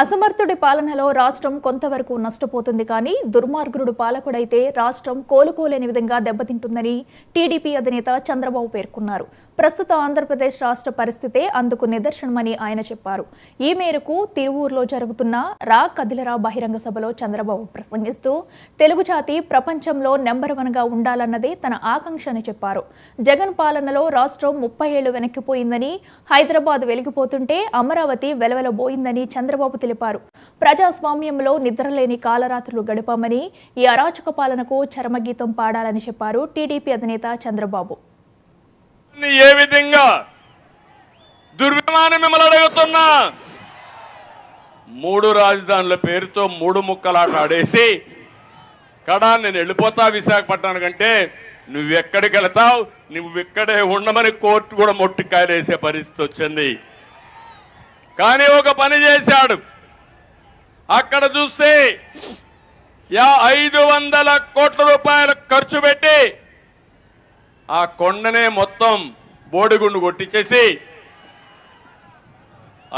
అసమర్థుడి పాలనలో రాష్ట్రం కొంతవరకు నష్టపోతుంది కానీ దుర్మార్గుడు పాలకుడైతే రాష్ట్రం కోలుకోలేని విధంగా దెబ్బతింటుందని టీడీపీ అధినేత చంద్రబాబు పేర్కొన్నారు. ప్రస్తుత ఆంధ్రప్రదేశ్ రాష్ట్ర పరిస్థితే అందుకు నిదర్శనమని ఆయన చెప్పారు. ఈ మేరకు తిరువూరులో జరుగుతున్న రా కదిలరా బహిరంగ సభలో చంద్రబాబు ప్రసంగిస్తూ తెలుగు జాతి ప్రపంచంలో నెంబర్ 1గా ఉండాలన్నదే తన ఆకాంక్ష అని చెప్పారు. జగన్ పాలనలో రాష్ట్రం 30 ఏళ్లు వెనక్కిపోయిందని, హైదరాబాద్ వెలిగిపోతుంటే అమరావతి వెలవెలబోయిందని చంద్రబాబు తెలిపారు. ప్రజాస్వామ్యంలో నిద్రలేని కాలరాత్రులు గడిపామని, ఈ అరాచక పాలనకు చరమగీతం పాడాలని చెప్పారు టీడీపీ అధినేత చంద్రబాబు. ఏ విధంగా దుర్విమానం మిమ్మల్ని అడుగుతున్నా, 3 రాజధానుల పేరుతో 3 ముక్కలాట ఆడేసి కడా నేను వెళ్ళిపోతా విశాఖపట్నానికి అంటే నువ్వెక్కడికి వెళతావు, నువ్వు ఇక్కడే ఉండమని కోర్టు కూడా మొట్టికాయలేసే పరిస్థితి వచ్చింది. కానీ ఒక పని చేశాడు. అక్కడ చూస్తే 500 కోట్ల రూపాయలు ఖర్చు పెట్టి ఆ కొండనే మొత్తం బోడిగుండు కొట్టించేసి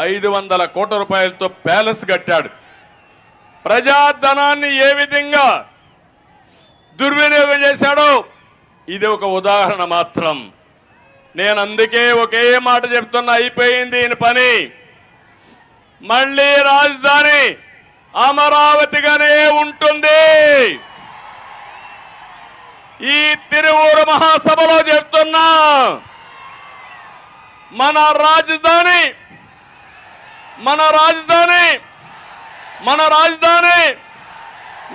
500 కోట్ల రూపాయలతో ప్యాలెస్ కట్టాడు. ప్రజాధనాన్ని ఏ విధంగా దుర్వినియోగం చేశాడో ఇది ఒక ఉదాహరణ మాత్రం. నేను అందుకే ఒకే మాట చెప్తున్నా, అయిపోయింది ఈయన పని. మళ్ళీ రాజధాని అమరావతిగానే ఉంటుంది. ఈ తిరువూరు మహాసభలో చెప్తున్నా, మన రాజధాని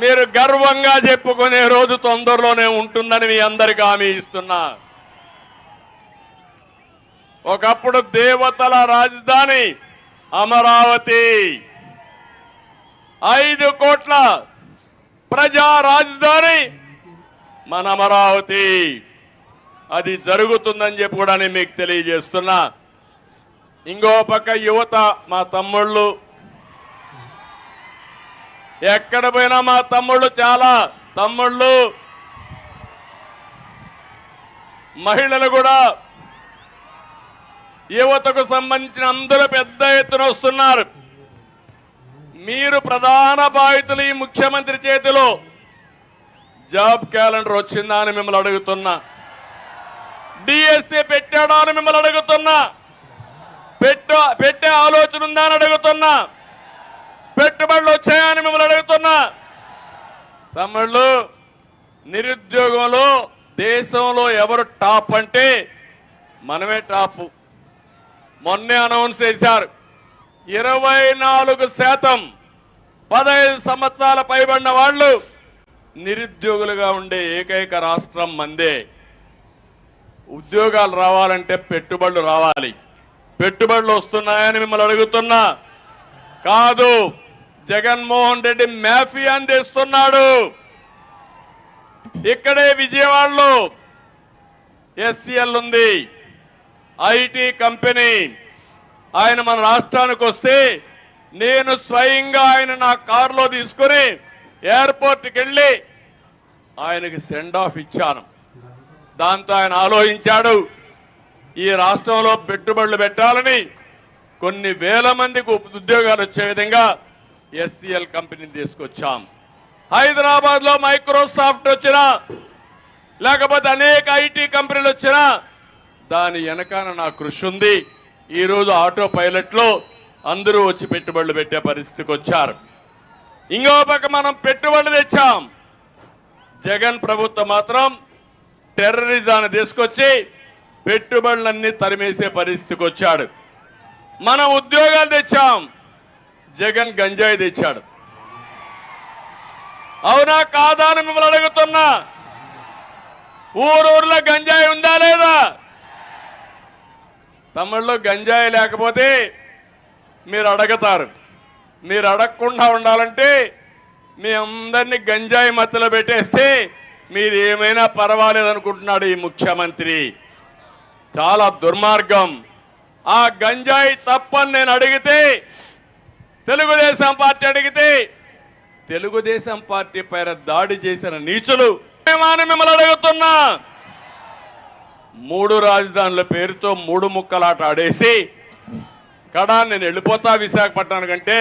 మీరు గర్వంగా చెప్పుకునే రోజు తొందరలోనే ఉంటుందని మీ అందరికీ హామీ ఇస్తున్నా. ఒకప్పుడు దేవతల రాజధాని అమరావతి, 5 కోట్ల ప్రజా రాజధాని మన అమరావతి. అది జరుగుతుందని చెప్పి కూడా నేను మీకు తెలియజేస్తున్నా. ఇంకో పక్క యువత, మా తమ్ముళ్ళు, ఎక్కడ పోయినా మా తమ్ముళ్ళు, చాలా తమ్ముళ్ళు, మహిళలు కూడా, యువతకు సంబంధించిన అందరూ పెద్ద ఎత్తున వస్తున్నారు. మీరు ప్రధాన బాధితులు. ఈ ముఖ్యమంత్రి చేతిలో జాబ్ క్యాలెండర్ వచ్చిందా అని మిమ్మల్ని అడుగుతున్నా. డిఎస్సీ పెట్టాడా అని మిమ్మల్ని అడుగుతున్నా. పెట్టే ఆలోచన ఉందా అని అడుగుతున్నా. పెట్టుబడులు వచ్చాయని మిమ్మల్ని అడుగుతున్నా. తమ్ముళ్ళు, నిరుద్యోగంలో దేశంలో ఎవరు టాప్ అంటే మనమే టాప్. మొన్నే అనౌన్స్ చేశారు, 24% 15 సంవత్సరాల పైబడిన వాళ్ళు నిరుద్యోగులుగా ఉండే ఏకైక రాష్ట్రం మందే. ఉద్యోగాలు రావాలంటే పెట్టుబడులు రావాలి. పెట్టుబడులు వస్తున్నాయని మిమ్మల్ని అడుగుతున్నా. కాదు, జగన్మోహన్ రెడ్డి మాఫియాని తెస్తున్నాడు. ఇక్కడే విజయవాడలో ఎస్సీఎల్ ఉంది, ఐటీ కంపెనీ. ఆయన మన రాష్ట్రానికి వస్తే నేను స్వయంగా ఆయన నా కారులో తీసుకుని ఎయిర్పోర్ట్కి వెళ్ళి ఆయనకి సెండ్ ఆఫ్ ఇచ్చాను. దాంతో ఆయన ఆలోచించాడు, ఈ రాష్ట్రంలో పెట్టుబడులు పెట్టాలని, కొన్ని వేల మందికి ఉద్యోగాలు వచ్చే విధంగా ఎస్సీఎల్ కంపెనీని తీసుకొచ్చాం. హైదరాబాద్ లో మైక్రోసాఫ్ట్ వచ్చినా, లేకపోతే అనేక ఐటీ కంపెనీలు వచ్చినా దాని వెనకాల నా కృషి ఉంది. ఈరోజు ఆటో పైలట్లో అందరూ వచ్చి పెట్టుబడులు పెట్టే పరిస్థితికి వచ్చారు. ఇంకో పక్క మనం పెట్టుబడులు తెచ్చాం. జగన్ ప్రభుత్వం మాత్రం టెర్రరిజాన్ని తీసుకొచ్చి పెట్టుబడులన్నీ తరిమేసే పరిస్థితికి వచ్చాడు. మనం ఉద్యోగాలు తెచ్చాం, జగన్ గంజాయి తెచ్చాడు. అవునా కాదా అని మిమ్మల్ని అడుగుతున్నా. ఊరూరులో గంజాయి ఉందా లేదా? తమిళలో గంజాయి లేకపోతే మీరు అడగతారు. మీరు అడగకుండా ఉండాలంటే మీ అందరినీ గంజాయి మత్తులో పెట్టేస్తే మీరు ఏమైనా పర్వాలేదు అనుకుంటున్నాడు ఈ ముఖ్యమంత్రి. చాలా దుర్మార్గం. ఆ గంజాయి తప్పని నేను అడిగితే, తెలుగుదేశం పార్టీ అడిగితే, తెలుగుదేశం పార్టీ పైన దాడి చేసిన నీచులు మిమ్మల్ని అడుగుతున్నా. 3 రాజధానుల పేరుతో 3 ముక్కలాట ఆడేసి కడా నేను వెళ్ళిపోతా విశాఖపట్నానికి అంటే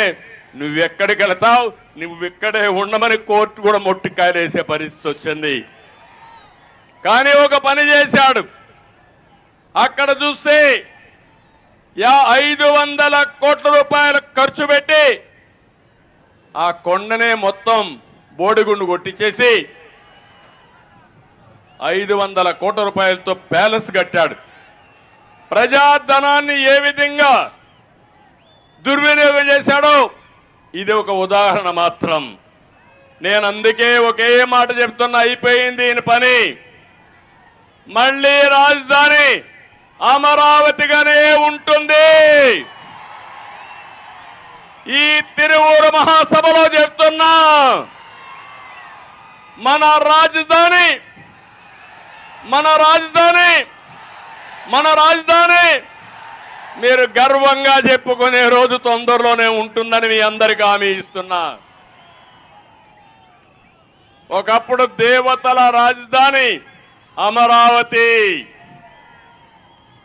నువ్వెక్కడికి వెళతావు, నువ్వు ఇక్కడే ఉండమని కోర్టు కూడా మొట్టికాయలేసే పరిస్థితి వచ్చింది. కానీ ఒక పని చేశాడు. అక్కడ చూస్తే 500 కోట్ల రూపాయలు ఖర్చు పెట్టి ఆ కొండనే మొత్తం బోడిగుండు కొట్టించేసి 500 కోట్ల రూపాయలతో ప్యాలెస్ కట్టాడు. ప్రజాధనాన్ని ఏ విధంగా దుర్వినియోగం చేశాడో ఇది ఒక ఉదాహరణ మాత్రం. నేను అందుకే ఒకే మాట చెప్తున్నా, అయిపోయింది ఈయన పని. మళ్ళీ రాజధాని అమరావతిగానే ఉంటుంది. ఈ తిరువూరు మహాసభలో చెప్తున్నా, మన రాజధాని మీరు గర్వంగా చెప్పుకునే రోజు తొందరలోనే ఉంటుందని మీ అందరికీ హామీ ఇస్తున్నా. ఒకప్పుడు దేవతల రాజధాని అమరావతి,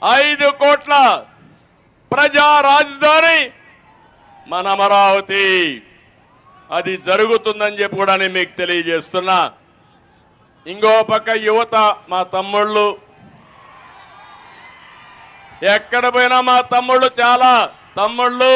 5 కోట్ల ప్రజా రాజధాని మన అమరావతి. అది జరుగుతుందని చెప్పి కూడా నేను మీకు తెలియజేస్తున్నా. ఇంకో పక్క యువత, మా తమ్ముళ్ళు, ఎక్కడ పోయినా మా తమ్ముళ్ళు, చాలా తమ్ముళ్ళు